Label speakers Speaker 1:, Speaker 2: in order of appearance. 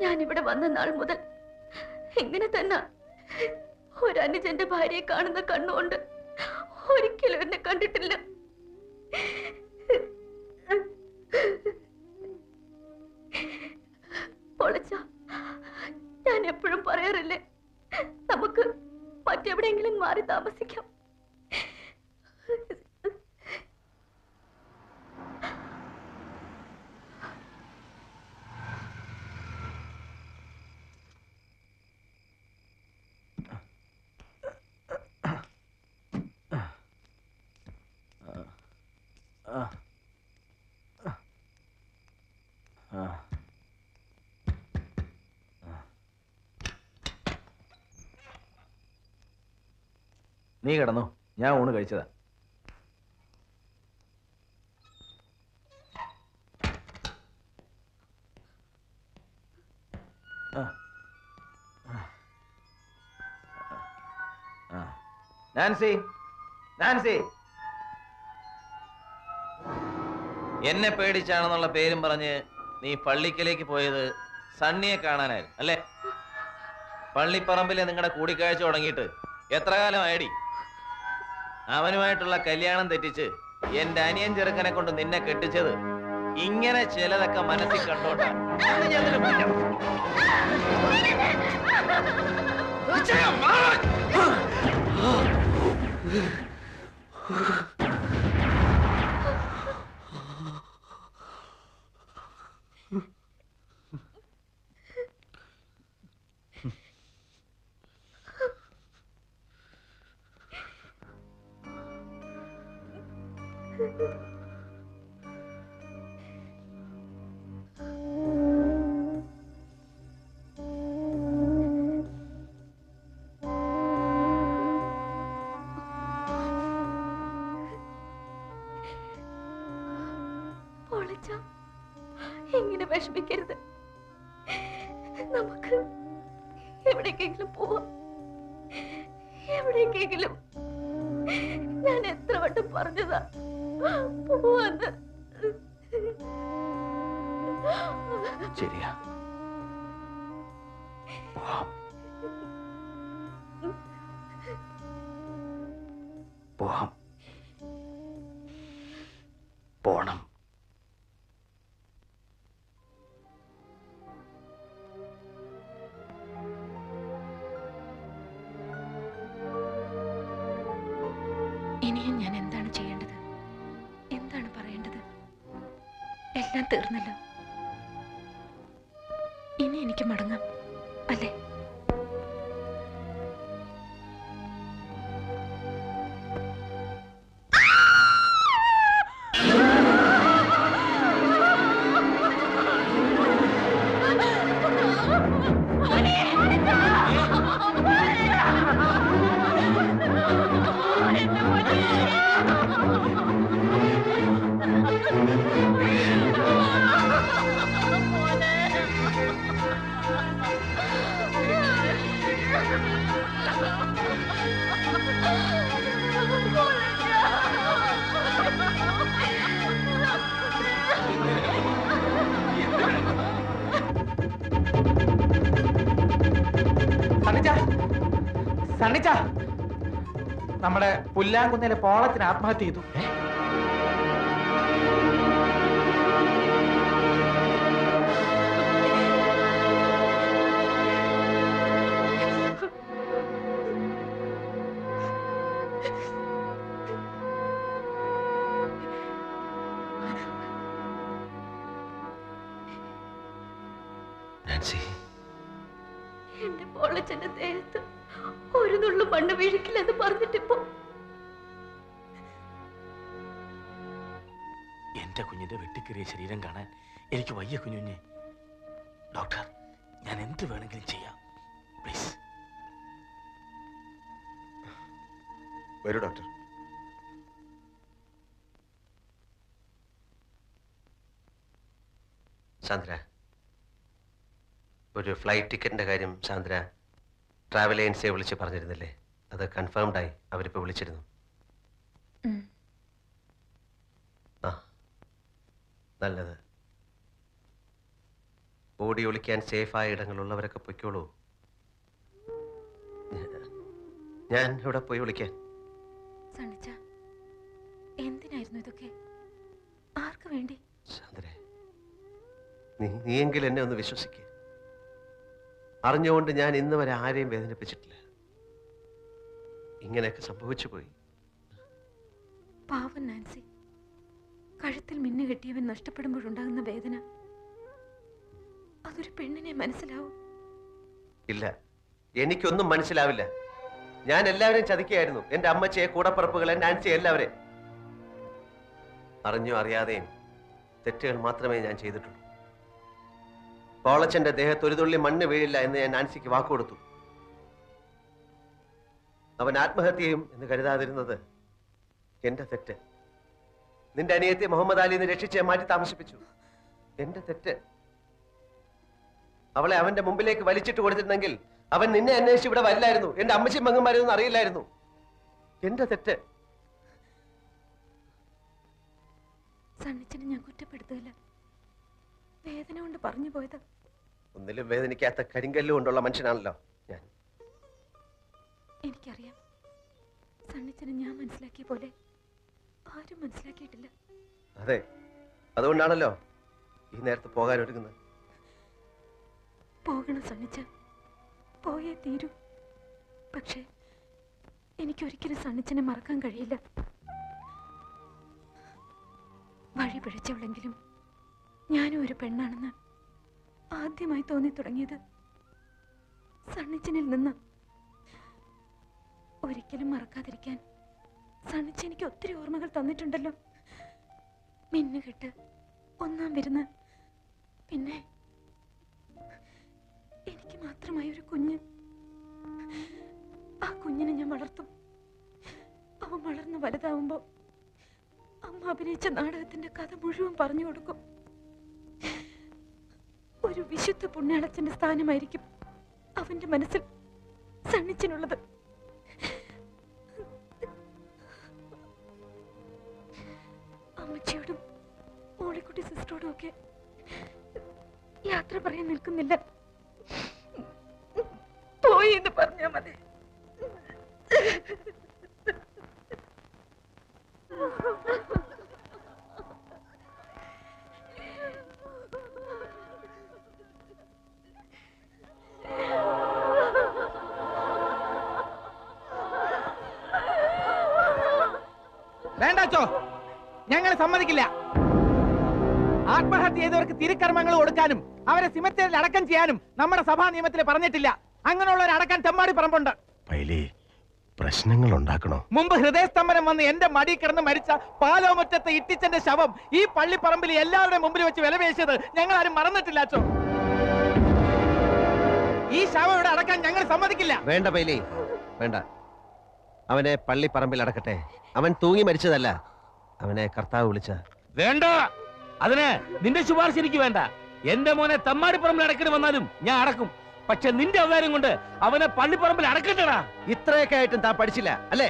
Speaker 1: ഞാനിവിടെ വന്ന നാൾ മുതൽ ഇങ്ങനെ തന്നെ ഒരു അനുജന്റെ ഭാര്യയെ കാണുന്ന കണ്ണുകൊണ്ട് ഒരിക്കലും എന്നെ കണ്ടിട്ടില്ല. പൊളച്ച, ഞാൻ എപ്പോഴും പറയാറില്ലേ, നമുക്ക് മറ്റെവിടെയെങ്കിലും മാറി താമസിക്കാം.
Speaker 2: നീ കിടന്നു, ഞാൻ ഊണ് കഴിച്ചതാ. നാൻസി, നാൻസി, എന്നെ പേടിച്ചാണെന്നുള്ള പേരും പറഞ്ഞ് നീ പള്ളിക്കലേക്ക് പോയത് സണ്ണിയെ കാണാനായിരുന്നു അല്ലേ? പള്ളിപ്പറമ്പിലെ നിങ്ങളുടെ കൂടിക്കാഴ്ച തുടങ്ങിയിട്ട് എത്ര കാലമായടി? അവനുമായിട്ടുള്ള കല്യാണം തെറ്റിച്ച് എന്റെ അനിയൻ ചെറുക്കനെ കൊണ്ട് നിന്നെ കെട്ടിച്ചത് ഇങ്ങനെ ചിലതൊക്കെ മനസ്സിൽ കണ്ടോണ്ടാ.
Speaker 1: ഇങ്ങനെ വിഷമിക്കരുത്. നമുക്ക് എവിടേക്കെങ്കിലും പോവാം. എവിടേക്കെങ്കിലും. ഞാൻ എത്ര വട്ടം പറഞ്ഞതാ പോവാന്ന്.
Speaker 2: ശരിയാ, പോവാം, പോണം.
Speaker 1: ഇനിയും ഞാൻ എന്താണ് ചെയ്യേണ്ടത്? എന്താണ് പറയേണ്ടത്? എല്ലാം തീർന്നല്ലോ. ഇനി എനിക്ക് മടങ്ങാം അല്ലേ?
Speaker 3: സണ്ണിച്ച, നമ്മുടെ പുല്ലാങ്കുന്നിലെ പോളത്തിന് ആത്മഹത്യ ചെയ്തു.
Speaker 1: എന്റെ പോളച്ചന്റെ ദേഹത്ത് ഒരു നുള്ളു മണ്ണ് വീഴിക്കില്ലെന്ന് പറഞ്ഞിട്ടിപ്പോ
Speaker 2: എന്റെ കുഞ്ഞിന്റെ വെട്ടിക്കേറിയ ശരീരം കാണാൻ എനിക്ക് വയ്യ കുഞ്ഞുഞ്ഞെ. ഡോക്ടർ, ഞാൻ എന്ത് വേണമെങ്കിലും ചെയ്യാം, പ്ലീസ്.
Speaker 4: വരൂ ഡോക്ടർ. സാന്ദ്ര, ഒരു ഫ്ലൈറ്റ് ടിക്കറ്റിന്റെ കാര്യം സാന്ദ്ര ട്രാവൽ ഏജൻസിയെ വിളിച്ച് പറഞ്ഞിരുന്നില്ലേ? അത് കൺഫേംഡായി. അവരിപ്പോൾ വിളിച്ചിരുന്നു. ആ, നല്ലത്. ഓടി ഒളിക്കാൻ സേഫായ ഇടങ്ങളുള്ളവരൊക്കെ പൊയ്ക്കോളൂ. ഞാൻ ഇവിടെ പോയി വിളിക്കാൻ.
Speaker 1: സണ്ണിച്ച, എന്തിനായിരുന്നു ഇതൊക്കെ? ആർക്ക് വേണ്ടി?
Speaker 4: ചന്ദ്രേ, നീയെങ്കിലും എന്നെ ഒന്ന് വിശ്വസിക്കുക. അറിഞ്ഞുകൊണ്ട് ഞാൻ ഇന്ന് വരെ ആരെയും വേദനിപ്പിച്ചിട്ടില്ല. ഇങ്ങനെയൊക്കെ സംഭവിച്ചു പോയി.
Speaker 1: പാവൻ നാൻസി, കഴുത്തിൽ മിന്നു കെട്ടിയവൻ നഷ്ടപ്പെടുമ്പോഴുണ്ടാകുന്ന വേദന അതൊരു പെണ്ണിനെ മനസ്സിലാവും?
Speaker 4: ഇല്ല, എനിക്കൊന്നും മനസ്സിലാവില്ല. ഞാൻ എല്ലാവരെയും ചതിക്കുകയായിരുന്നു. എന്റെ അമ്മച്ചയെ, കൂടപ്പറപ്പുകളെ, നാൻസിയെ, എല്ലാവരെയും. അറിഞ്ഞോ അറിയാതെയും തെറ്റുകൾ മാത്രമേ ഞാൻ ചെയ്തിട്ടുള്ളൂ. പോളച്ചന്റെ ദേഹത്ത് ഒരു തുള്ളി മണ്ണ് വീഴില്ല എന്ന് ഞാൻ നാൻസിക്ക് വാക്കുകൊടുത്തു. അവൻ ആത്മഹത്യ ചെയ്യും എന്ന് കരുതാതിരുന്നത് എന്റെ തെറ്റ്. നിന്റെ അനിയത്തെ മുഹമ്മദ് അലിന്ന് രക്ഷിച്ച് മാറ്റി താമസിപ്പിച്ചു. എന്റെ തെറ്റ്. അവളെ അവന്റെ മുമ്പിലേക്ക് വലിച്ചിട്ട് കൊടുത്തിരുന്നെങ്കിൽ അവൻ നിന്നെ അന്വേഷിച്ച് ഇവിടെ വരില്ലായിരുന്നു. എന്റെ അമ്മച്ചിയും മങ്ങന്മാരൊന്നും അറിയില്ലായിരുന്നു. എന്റെ തെറ്റ്.
Speaker 1: സണ്ണിച്ചനെ ഞാൻ കുറ്റപ്പെടുത്തുകയില്ല. വേദന കൊണ്ട് പറഞ്ഞു പോയത്.
Speaker 4: ഒന്നിലും വേദനിക്കാത്ത കരിങ്കല്ല് കൊണ്ടുള്ള മനുഷ്യനാണല്ലോ ഞാൻ.
Speaker 1: എനിക്കറിയാം, സണ്ണിച്ചനെ ഞാൻ മനസ്സിലാക്കിയ പോലെ ആരും മനസ്സിലാക്കിയിട്ടില്ല.
Speaker 4: അതെ, അതുകൊണ്ടാണല്ലോ ഈ നേരത്ത് പോകാൻ ഒരുങ്ങുന്നത്.
Speaker 1: പോകണം സണ്ണിച്ച, പോയേ തീരൂ. പക്ഷേ എനിക്കൊരിക്കലും സണ്ണിച്ചനെ മറക്കാൻ കഴിയില്ല. വഴി പിഴച്ചവളെങ്കിലും ഞാനും ഒരു പെണ്ണാണെന്ന് ആദ്യമായി തോന്നി തുടങ്ങിയത് സണ്ണിച്ചനിൽ നിന്ന്. ഒരിക്കലും മറക്കാതിരിക്കാൻ സണ്ണിച്ച എനിക്ക് ഒത്തിരി ഓർമ്മകൾ തന്നിട്ടുണ്ടല്ലോ. മിന്നുകെട്ട്, ഒന്നാം വിരുന്ന്, പിന്നെ എനിക്ക് മാത്രമായ ഒരു കുഞ്ഞ്. ആ കുഞ്ഞിനെ ഞാൻ വളർത്തും. അവൻ വളർന്ന് വലുതാവുമ്പോ അമ്മ അഭിനയിച്ച നാടകത്തിന്റെ കഥ മുഴുവൻ പറഞ്ഞു കൊടുക്കും. ഒരു വിശുദ്ധ പുണ്യാളച്ചന്റെ സ്ഥാനമായിരിക്കും അവന്റെ മനസ്സിൽ സണ്ണിച്ചനുള്ളത്. അമ്മച്ചിയോടും മോളിക്കുട്ടി സിസ്റ്ററോടും ഒക്കെ യാത്ര പറയാൻ നിൽക്കുന്നില്ല. പോയി എന്ന് പറഞ്ഞാ മതി.
Speaker 3: വേണ്ടാച്ചോ, ഞങ്ങൾ സമ്മതിക്കില്ല. ആത്മഹത്യ ചെയ്തവർക്ക് തിരുക്കർമ്മങ്ങൾ കൊടുക്കാനും അവരെ സിമറ്ററിൽ അടക്കം ചെയ്യാനും നമ്മുടെ സഭാ നിയമത്തിൽ പറഞ്ഞിട്ടില്ല. അങ്ങനെയുള്ളവരെ അടക്കാൻ തെമ്മാടി പറമ്പുണ്ട്.
Speaker 5: പ്രശ്നങ്ങൾ ഉണ്ടാക്കണോ?
Speaker 3: മുമ്പ് ഹൃദയസ്തംഭനം വന്ന് എന്റെ മടി കിടന്ന് മരിച്ച പാലോമുറ്റത്തെ ഇട്ടിച്ചന്റെ ശവം ഈ പള്ളിപ്പറമ്പിൽ എല്ലാവരുടെയും മുമ്പിൽ വെച്ച് വിലപേശിയത് ഞങ്ങൾ ആരും മറന്നിട്ടില്ല. അച്ചോ, ഈ ശവം ഇവിടെ അടക്കാൻ ഞങ്ങൾ സമ്മതിക്കില്ല.
Speaker 4: വേണ്ട പൈലി, വേണ്ട. അവനെ പള്ളിപ്പറമ്പിൽ അടക്കട്ടെ. അവൻ തൂങ്ങി മരിച്ചതല്ല, അവനെ കർത്താവ് വിളിച്ച.
Speaker 2: വേണ്ട, അതിന് നിന്റെ ശുപാർശ എനിക്ക് വേണ്ട. എന്റെ മോനെ തമ്മാടിപ്പറമ്പിൽ അടക്കണ വന്നാലും ഞാൻ അടക്കും. പക്ഷെ നിന്റെ അവതാരം കൊണ്ട് അവനെ പള്ളിപ്പറമ്പിൽ അടക്കട്ടടാ.
Speaker 4: ഇത്രയൊക്കെ ആയിട്ടും താൻ പഠിച്ചില്ല അല്ലേ?